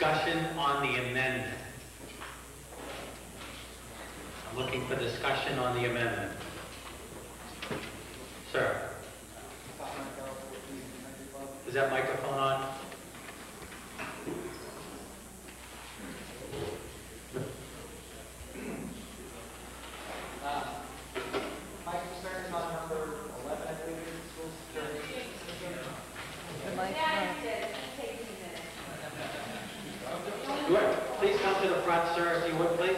discussion on the amendment? I'm looking for discussion on the amendment. Sir? Is that microphone on? My concern is on number 11, I believe, is the school security system. Good. Please come to the front, sir, if you would, please.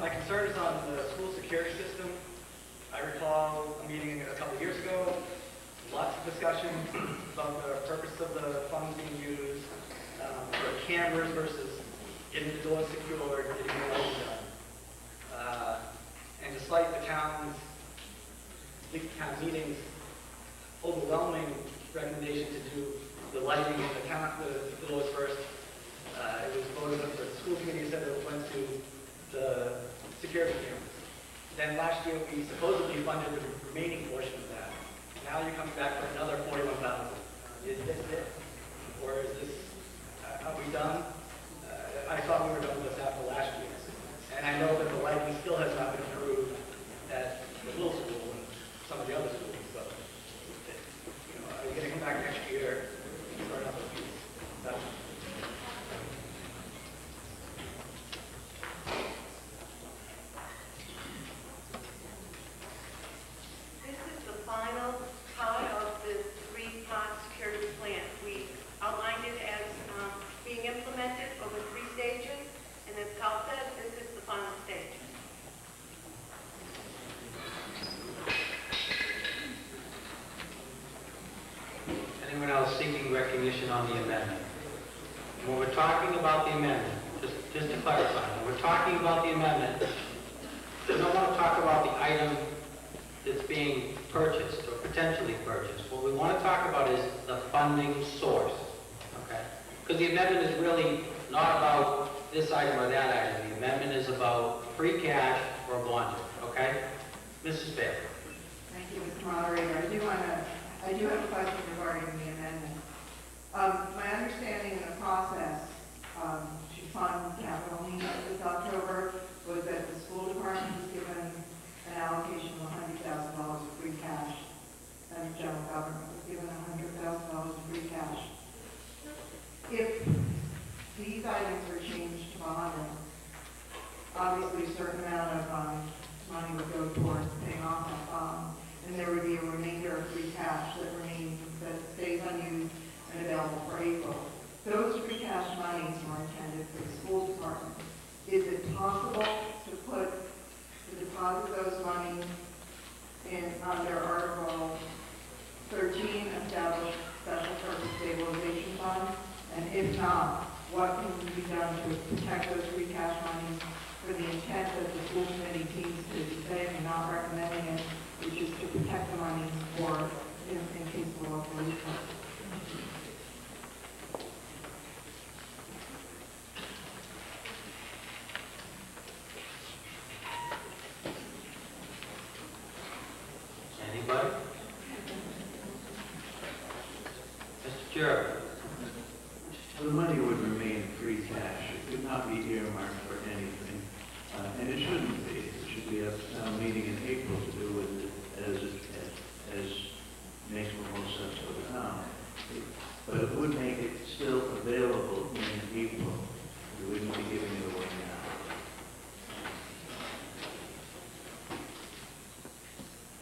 My concern is on the school security system. I recall a meeting a couple years ago, lots of discussion about the purpose of the funds being used for cameras versus getting the doors secured, getting the lighting done. And despite the town meeting's overwhelming recommendation to do the lighting and the doors first, it was voted up, the school committee said it went to the security cameras. Then last year, we supposedly funded the remaining portion of that. Now you're coming back for another $41,000. Is this it? Or is this, are we done? I thought we were done with this after last year. And I know that the lighting still has not been approved at the middle school and some of the other schools. So, you know, are you going to come back next year for another piece? This is the final part of the three-part security plan. We outlined it as being implemented over 3 stages, and as Carl said, this is the final stage. Anyone else seeking recognition on the amendment? When we're talking about the amendment, just to clarify, when we're talking about the amendment, we don't want to talk about the item that's being purchased or potentially purchased. What we want to talk about is the funding source, okay? Because the amendment is really not about this item or that item. The amendment is about free cash or bonding, okay? Mrs. Bailey. Thank you, Mr. Moderator. I do have a question regarding the amendment. My understanding in the process to fund capital needs this October was that the school department was given an allocation of $100,000 of free cash, and the general government was given $100,000 of free cash. If these items are changed to bonding, obviously a certain amount of money would go towards paying off that bond, and there would be a remainder of free cash that stays unused and available for April. Those free cash monies are intended for the school department. Is it possible to deposit those monies in under Article 13, establish special purpose stabilization fund? And if not, what can be done to protect those free cash monies for the intent that the school committee seems to be saying and not recommending it, which is to protect the monies for in case of a local leak? Anybody? Mr. Jerry. The money would remain free cash. It could not be earmarked for anything, and it shouldn't be. It should be up to town meeting in April to do with it as makes the most sense for the town. But it would make it still available in April. We wouldn't be giving it away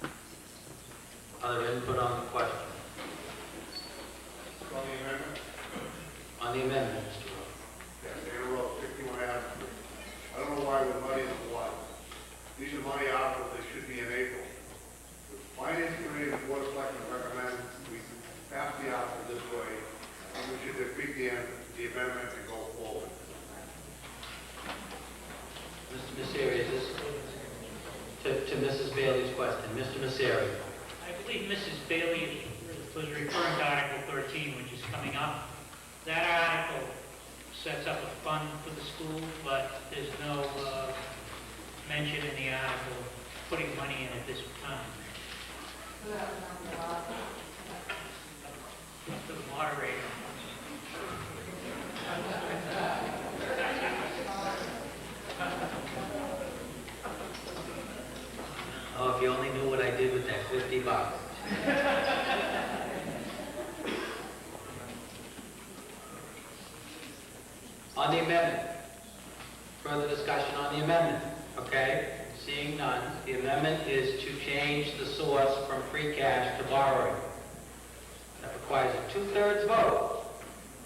now. Other input on the question? On the amendment? On the amendment, Mr. Rowe. Yes, Andrew Rowe, 61 Ave. I don't know why we're muddying the water. These are money articles, they should be in April. The Finance Committee and the Board of Selectmen recommend we pass the article this way, and we should defeat the amendment and go forward. Mr. Messeri, is this to Mrs. Bailey's question? Mr. Messeri. I believe Mrs. Bailey was referring to Article 13, which is coming up. That article sets up a fund for the school, but there's no mention in the article putting money in at this time. To the moderator. Oh, if you only knew what I did with that $50. On the amendment, further discussion on the amendment, okay? Seeing none, the amendment is to change the source from free cash to borrowing. That requires a 2/3 vote.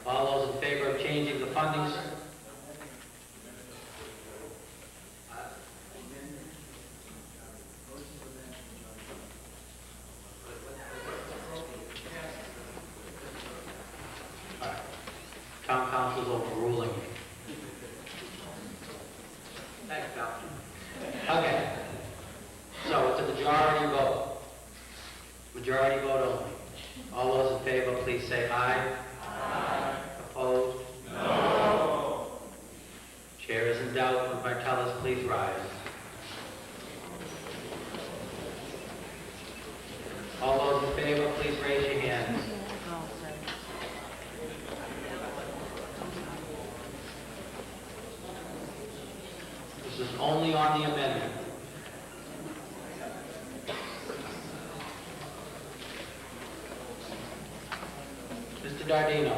All those in favor of changing the funding? Town council's overruling me. Thanks, Al. Okay. So it's a majority vote. Majority vote only. All those in favor, please say aye. Aye. Opposed? No. Chair is in doubt. Would Martellus please rise? All those in favor, please raise your hands. This is only on the amendment. Mr. Dardino.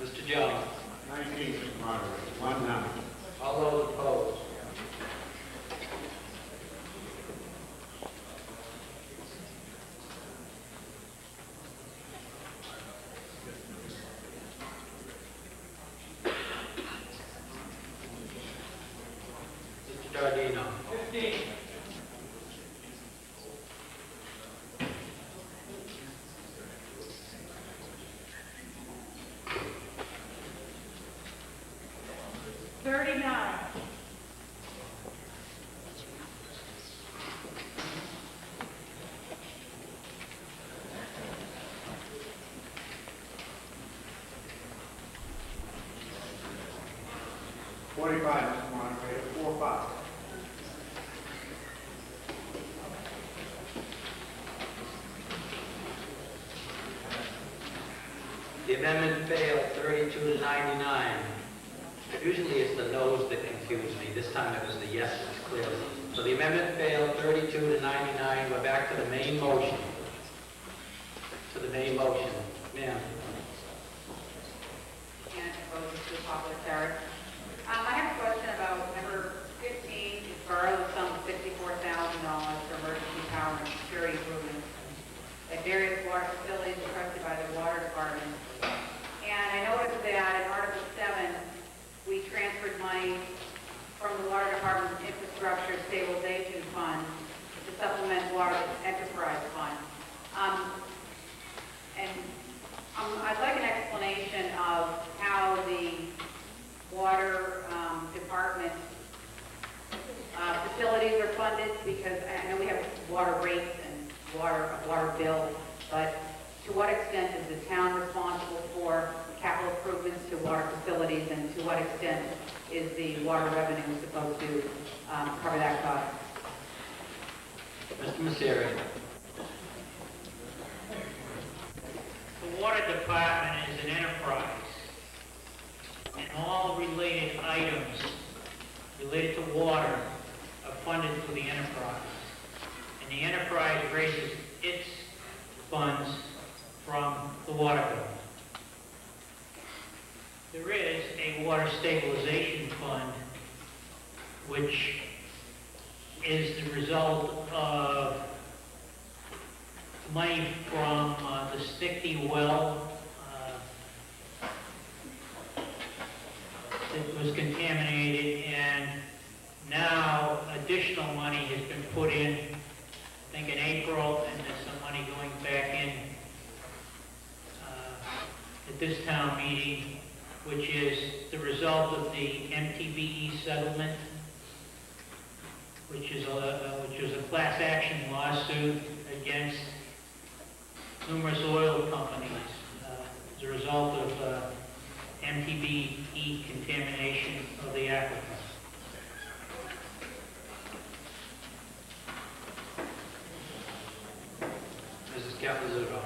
Mr. Jones. 19, Mr. Moderator, 1-9. All those opposed? Mr. Dardino. 15. $45, Mr. Moderator, 4-5. The amendment failed 32 to 99. Usually it's the noes that confuse me. This time it was the yeses, clearly. So the amendment failed 32 to 99. We're back to the main motion. To the main motion. Ma'am. And opposed to popular carry. I have a question about number 15, to borrow the sum of $64,000 for emergency power and security improvements at various water facilities requested by the water department. And I noticed that in Article 7, we transferred money from the water department's infrastructure stabilization fund to supplement water enterprise fund. I'd like an explanation of how the water department facilities are funded, because I know we have water rates and water bill, but to what extent is the town responsible for capital improvements to water facilities, and to what extent is the water revenue supposed to cover that cost? Mr. Messeri. The water department is an enterprise, and all related items related to water are funded through the enterprise. And the enterprise raises its funds from the water bill. There is a water stabilization fund, which is the result of money from the Stickney well that was contaminated, and now additional money has been put in, I think in April, and there's some money going back in at this town meeting which is the result of the MTBE settlement, which is a class action lawsuit against numerous oil companies as a result of MTBE contamination of the aquifer. Mrs. Capizzuto.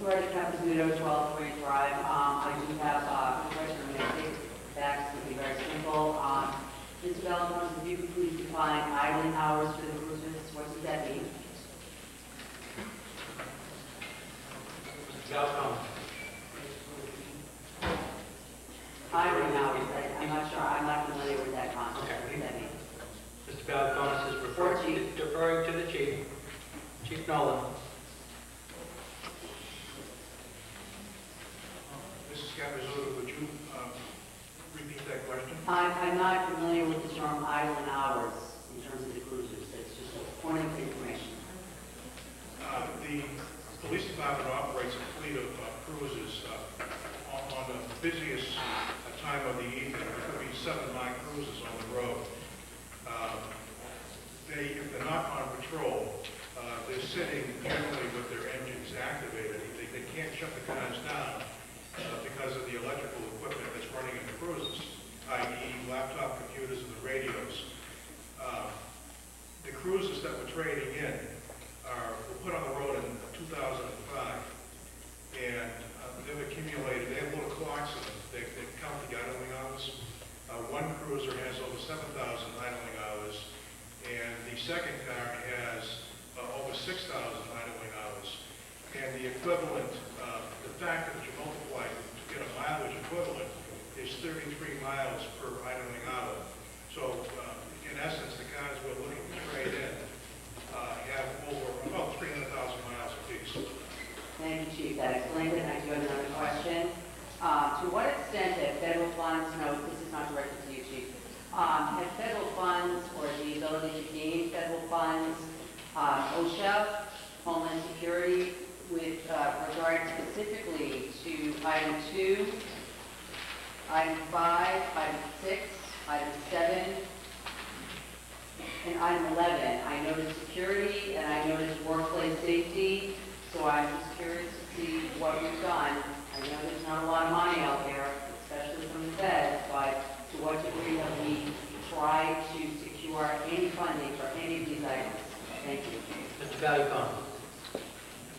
Loretta Capizzuto, 12 Point Drive. I do have a question to make. Facts will be very simple. Mr. Bellamont, if you could please define idling hours for the cruisers, what does that mean? Mr. Galcon. Idling hours, I'm not sure, I'm not familiar with that concept. Okay. What does that mean? Mr. Galcon is deferring to the chief. Chief Nolan. Mrs. Capizzuto, would you repeat that question? I'm not familiar with the term idling hours in terms of the cruisers. It's just a point of information. The police department operates a fleet of cruisers on the busiest time of the evening. There could be 7 night cruises on the road. If they're not on patrol, they're sitting generally with their engines activated. They can't shut the cars down because of the electrical equipment that's running in the cruises, i.e. laptop computers and the radios. The cruises that we're trading in were put on the road in 2005, and they've accumulated, they have little clocks in them. They count the idling hours. One cruiser has over 7,000 idling hours, and the second car has over 6,000 idling hours. And the equivalent, the fact that you multiply to get a mileage equivalent is 33 miles per idling hour. So in essence, the cars we're looking to trade in have over about 300,000 miles apiece. Thank you, Chief. That explains it. I do have another question. To what extent have federal funds, no, this is not directed to you, Chief, have federal funds or the ability to gain federal funds, OSHA, Homeland Security, with regard specifically to item 2, item 5, item 6, item 7, and item 11. I noticed security and I noticed workplace safety, so I'm just curious to see what we've done. I know there's not a lot of money out there, especially from the feds, but to what degree have we tried to secure any funding for any of these items? Thank you. Mr. Galcon.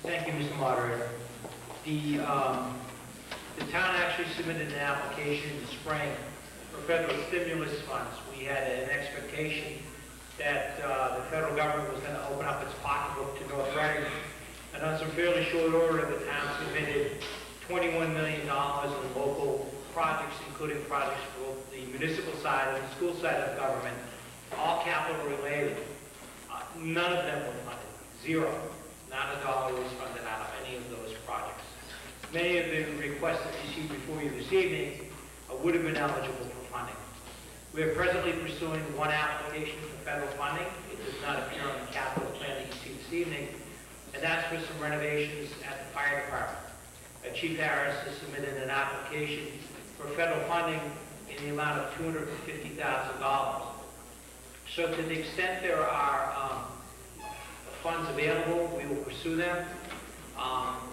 Thank you, Mr. Moderator. The town actually submitted an application in the spring for federal stimulus funds. We had an expectation that the federal government was going to open up its pocketbook to North Reading. And on some fairly short order, the town submitted $21 million in local projects, including projects for both the municipal side and the school side of government, all capital related. None of them were funded. Zero. Not a dollar was funded out of any of those projects. Many of the requests that you see before you this evening would have been eligible for funding. We are presently pursuing one application for federal funding. It does not appear on the capital plan that you see this evening, and that's for some renovations at the fire department. Chief Harris has submitted an application for federal funding in the amount of $250,000. So to the extent there are funds available, we will pursue them.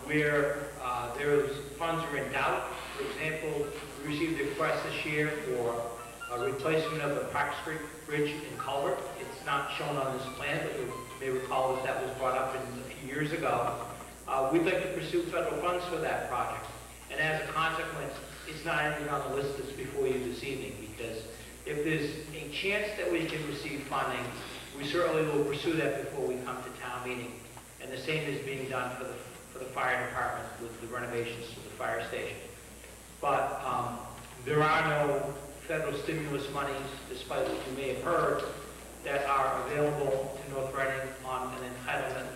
Where those funds are in doubt, for example, we received a request this year for a replacement of the Park Street Bridge and culvert. It's not shown on this plan, but you may recall that was brought up a few years ago. We'd like to pursue federal funds for that project. And as a consequence, it's not anything on the list that's before you this evening, because if there's a chance that we can receive funding, we certainly will pursue that before we come to town meeting. And the same is being done for the fire department with the renovations to the fire station. But there are no federal stimulus monies, despite what you may have heard, that are available to North Reading on an entitlement